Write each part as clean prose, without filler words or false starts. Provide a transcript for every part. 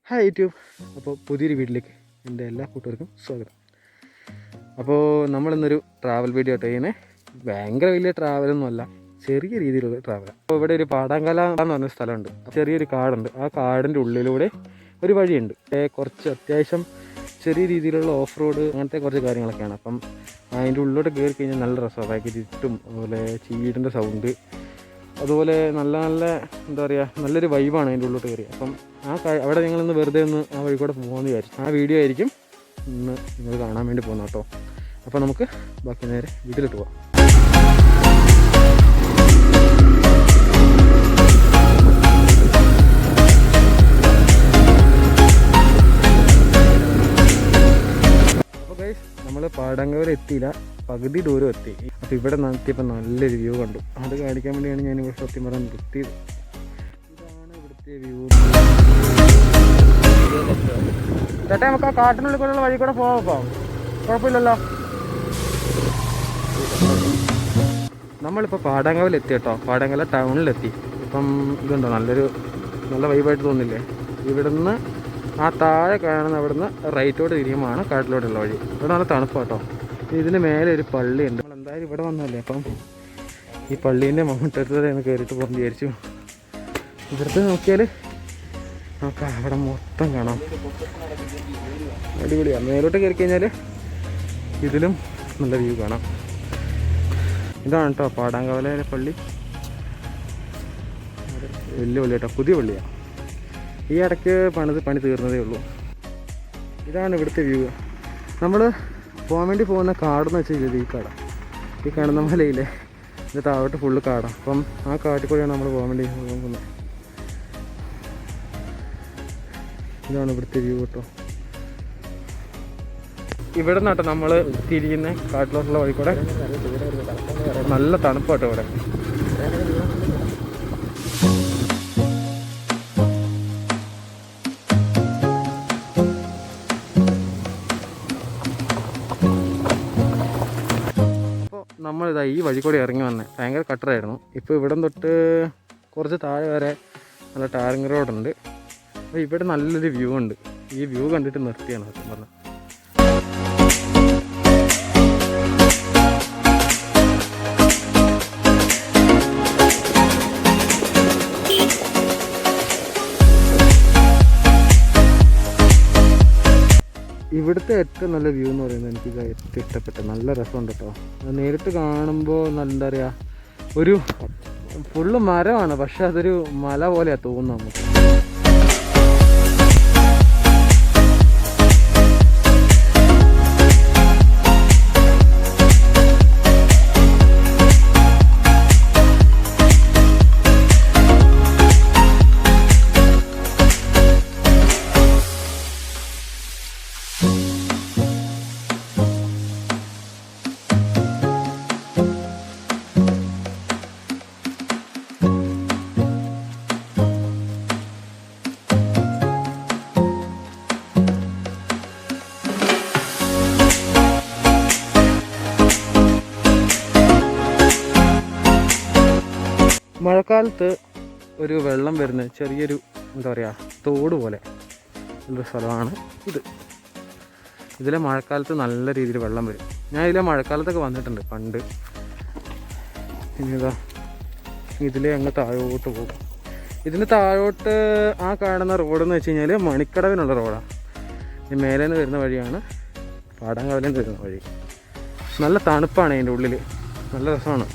Hi YouTube. അപ്പോൾ പുതിയൊരു വീട്ടിലേക്ക് എൻ്റെ എല്ലാ കൂട്ടുകാർക്കും സ്വാഗതം. അപ്പോൾ നമ്മളിന്നൊരു ട്രാവൽ വീഡിയോ ആയിട്ട് ചെയ്യുന്നത്. ഭയങ്കര വലിയ ട്രാവലൊന്നുമല്ല, ചെറിയ രീതിയിലുള്ള ട്രാവലാണ്. അപ്പോൾ ഇവിടെ ഒരു പാടാങ്കല എന്ന് പറഞ്ഞ സ്ഥലമുണ്ട്. ചെറിയൊരു കാടുണ്ട്. ആ കാടിൻ്റെ ഉള്ളിലൂടെ ഒരു വഴിയുണ്ട്. കുറച്ച് അത്യാവശ്യം ചെറിയ രീതിയിലുള്ള ഓഫ് റോഡ് അങ്ങനത്തെ കുറച്ച് കാര്യങ്ങളൊക്കെയാണ്. അപ്പം അതിൻ്റെ ഉള്ളിലോട്ട് കയറി കഴിഞ്ഞാൽ നല്ല രസമാണ്. ഭയങ്കര ഇരുട്ടും അതുപോലെ ചീടിൻ്റെ സൗണ്ട്, അതുപോലെ നല്ല നല്ല എന്താ പറയുക, നല്ലൊരു വൈബാണ് അതിൻ്റെ ഉള്ളിലോട്ട് കയറി. അപ്പം അവിടെ ഞങ്ങളിന്ന് വെറുതെ ഒന്ന് ആ വഴി കൂടെ പോകുമെന്ന് വിചാരിച്ചു. ആ വീഡിയോ ആയിരിക്കും ഇന്ന് നിങ്ങൾ കാണാൻ വേണ്ടി പോകുന്നത് കേട്ടോ. അപ്പോൾ നമുക്ക് ബാക്കി നേരെ വീട്ടിലിട്ട് പോവാം. അപ്പോൾ ഗൈസ്, നമ്മൾ പാടങ്കവരെ എത്തിയില്ല, പകുതി ദൂരം എത്തി. അപ്പോൾ ഇവിടെ നടത്തിയപ്പോൾ നല്ലൊരു വ്യൂ കണ്ടു. അത് കാണിക്കാൻ വേണ്ടിയാണ് ഞാനിവിടെ സത്യം പറയാൻ നിർത്തിയത്. ഇതാണ് ഇവിടുത്തെ വ്യൂ. ചേട്ടാ, നമുക്ക് ആ കാട്ടിനുള്ളിൽ കൂടെയുള്ള വഴി കൂടെ പോകാം. കുഴപ്പമില്ലല്ലോ. നമ്മളിപ്പോൾ പാടങ്കവലെത്തി കേട്ടോ. പാടങ്കല ടൗണിലെത്തി. ഇപ്പം ഇതുണ്ടോ, നല്ല വൈബായിട്ട് തോന്നില്ലേ? ഇവിടുന്ന് ആ താഴെ കാണുന്ന അവിടുന്ന് റൈറ്റോട്ട് തിരിയുമാണ് കാട്ടിലോട്ടുള്ള വഴി. ഇവിടെ നല്ല തണുപ്പാട്ടോ. ഇതിന് മേലെ ഒരു പള്ളിയുണ്ട്. നമ്മൾ എന്തായാലും ഇവിടെ വന്നല്ലേ, അപ്പം ഈ പള്ളീൻ്റെ മുട്ടടുത്തത് ഒന്ന് കയറിയിട്ട് പോകാൻ വിചാരിച്ചു. ഇവിടുത്തെ നോക്കിയാൽ നമുക്ക് അവിടെ മൊത്തം കാണാം. അടിപൊളിയാണ്. മേലോട്ട് കയറി കഴിഞ്ഞാൽ ഇതിലും നല്ല വ്യൂ കാണാം. ഇതാണ് കേട്ടോ പാടാങ്കവല പള്ളി. വലിയ പള്ളി കേട്ടോ, പുതിയ പള്ളിയാണ്. ഈ ഇടയ്ക്ക് പണി തീർന്നതേ ഉള്ളൂ. ഇതാണ് ഇവിടുത്തെ വ്യൂ. നമ്മൾ പോകാൻ വേണ്ടി പോകുന്ന കാടെന്ന് വെച്ച് കഴിഞ്ഞാൽ ഈ കാണുന്ന മലയില്ലേ, ഇത് താഴോട്ട് ഫുള്ള് കാടാണ്. അപ്പം ആ കാട്ടിൽ കൂടെയാണ് നമ്മൾ പോകാൻ വേണ്ടി പോകുന്നത്. ഇതാണ് ഇവിടുത്തെ വ്യൂ കേട്ടോ. ഇവിടെ നിന്നാട്ടോ നമ്മൾ തിരിയുന്ന കാട്ടിലോട്ടുള്ള വഴി കൂടെ. നല്ല തണുപ്പാട്ടോ ഇവിടെ. നമ്മളിതാ ഈ വഴി കൂടി ഇറങ്ങി വന്നേ. ഭയങ്കര കട്ടറായിരുന്നു. ഇപ്പോൾ ഇവിടം തൊട്ട് കുറച്ച് താഴെ വരെ നല്ല ടാറിങ് റോഡുണ്ട്. അപ്പോൾ ഇവിടെ നല്ലൊരു വ്യൂ ഉണ്ട്. ഈ വ്യൂ കണ്ടിട്ട് നിർത്തിയാണ് സത്യം പറഞ്ഞത്. ഇവിടുത്തെ ഏറ്റവും നല്ല വ്യൂ എന്ന് പറയുന്നത് എനിക്കിത് ഏറ്റവും ഇഷ്ടപ്പെട്ട. നല്ല രസമുണ്ട് കേട്ടോ. നേരിട്ട് കാണുമ്പോൾ എന്താ പറയുക, ഒരു ഫുള്ള് മരമാണ്, പക്ഷെ അതൊരു മല പോലെയാണ് തോന്നുന്നത് നമുക്ക്. മഴക്കാലത്ത് ഒരു വെള്ളം വരുന്ന ചെറിയൊരു എന്താ പറയുക, തോട് പോലെ ഉള്ളൊരു സ്ഥലമാണ് ഇത്. ഇതിലെ മഴക്കാലത്ത് നല്ല രീതിയിൽ വെള്ളം വരും. ഞാൻ ഇതിലെ മഴക്കാലത്തൊക്കെ വന്നിട്ടുണ്ട് പണ്ട്. ഇനിതാ ഇതിലെ അങ്ങ് താഴോട്ട് പോകും. ഇതിന് താഴോട്ട് ആ കാണുന്ന റോഡെന്ന് വെച്ച് കഴിഞ്ഞാൽ മണിക്കടവിനുള്ള റോഡാണ്. ഈ മേലെ നിന്ന് വരുന്ന വഴിയാണ് പാടാങ്കവലിൽ നിന്ന് വരുന്ന വഴി. നല്ല തണുപ്പാണ് അതിൻ്റെ ഉള്ളിൽ, നല്ല രസമാണ്.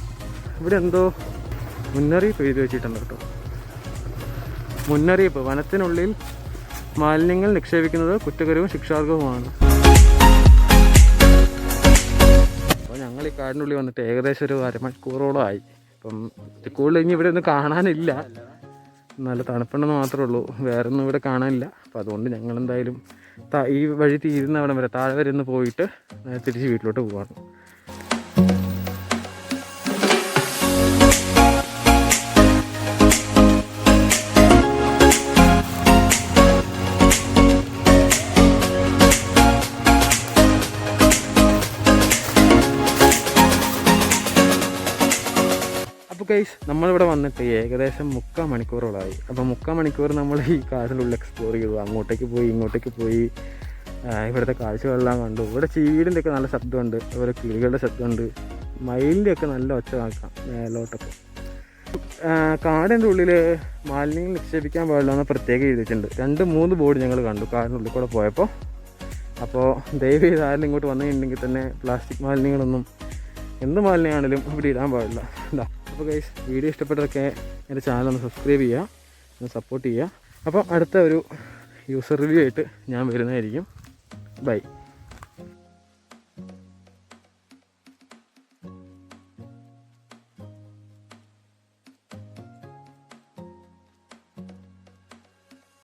ഇവിടെ എന്തോ മുന്നറിയിപ്പ് എഴുതി വെച്ചിട്ടുണ്ട് കേട്ടോ. മുന്നറിയിപ്പ്: വനത്തിനുള്ളിൽ മാലിന്യങ്ങൾ നിക്ഷേപിക്കുന്നത് കുറ്റകരവും ശിക്ഷാർഹവുമാണ്. അപ്പോൾ ഞങ്ങൾ ഈ കാടിനുള്ളിൽ വന്നിട്ട് ഏകദേശം ഒരു അരമണിക്കൂറോളം ആയി. അപ്പം കൂടുതൽ ഇനി ഇവിടെ ഒന്നും കാണാനില്ല. നല്ല തണുപ്പുണ്ടെന്ന് മാത്രമേ ഉള്ളൂ, വേറെ ഒന്നും ഇവിടെ കാണാനില്ല. അപ്പോൾ അതുകൊണ്ട് ഞങ്ങൾ എന്തായാലും ഈ വഴി തീരുന്ന അവിടം വരെ താഴെ വരെ ഒന്ന് പോയിട്ട് തിരിച്ച് വീട്ടിലോട്ട് പോവാണ്. ഗൈസ് നമ്മളിവിടെ വന്നിട്ട് ഏകദേശം 3/4 മണിക്കൂറോളമായി. അപ്പോൾ 3/4 മണിക്കൂർ നമ്മൾ ഈ കാടിനുള്ളിൽ എക്സ്പ്ലോർ ചെയ്തു. അങ്ങോട്ടേക്ക് പോയി ഇങ്ങോട്ടേക്ക് പോയി ഇവിടുത്തെ കാഴ്ചകളെല്ലാം കണ്ടു. ഇവിടെ ചീടിൻ്റെ ഒക്കെ നല്ല ശബ്ദമുണ്ട്, അതുപോലെ കിളികളുടെ ശബ്ദമുണ്ട്, മയിലിൻ്റെ ഒക്കെ നല്ല ഒച്ച കേൾക്കാം മേലോട്ടൊക്കെ. കാടിൻ്റെ ഉള്ളിൽ മാലിന്യങ്ങൾ നിക്ഷേപിക്കാൻ പാടില്ല എന്ന് പ്രത്യേകം എഴുതിയിട്ടുണ്ട്. 2-3 ബോർഡ് ഞങ്ങൾ കണ്ടു കാടിനുള്ളിൽ കൂടെ പോയപ്പോൾ. അപ്പോൾ ദയവ് ചെയ്ത് ആരെങ്കിലും ഇങ്ങോട്ട് വന്നിട്ടുണ്ടെങ്കിൽ തന്നെ പ്ലാസ്റ്റിക് മാലിന്യങ്ങളൊന്നും എന്ത് മാലിന്യമാണെങ്കിലും ഇവിടെ ഇടാൻ പാടില്ല. എന്താ അപ്പോൾ ഗൈസ്, വീഡിയോ ഇഷ്ടപ്പെട്ടതൊക്കെ എൻ്റെ ചാനലൊന്ന് സബ്സ്ക്രൈബ് ചെയ്യുക, ഒന്ന് സപ്പോർട്ട് ചെയ്യുക. അപ്പോൾ അടുത്ത ഒരു യൂസർ റിവ്യൂ ആയിട്ട് ഞാൻ വരുന്നതായിരിക്കും. ബൈ.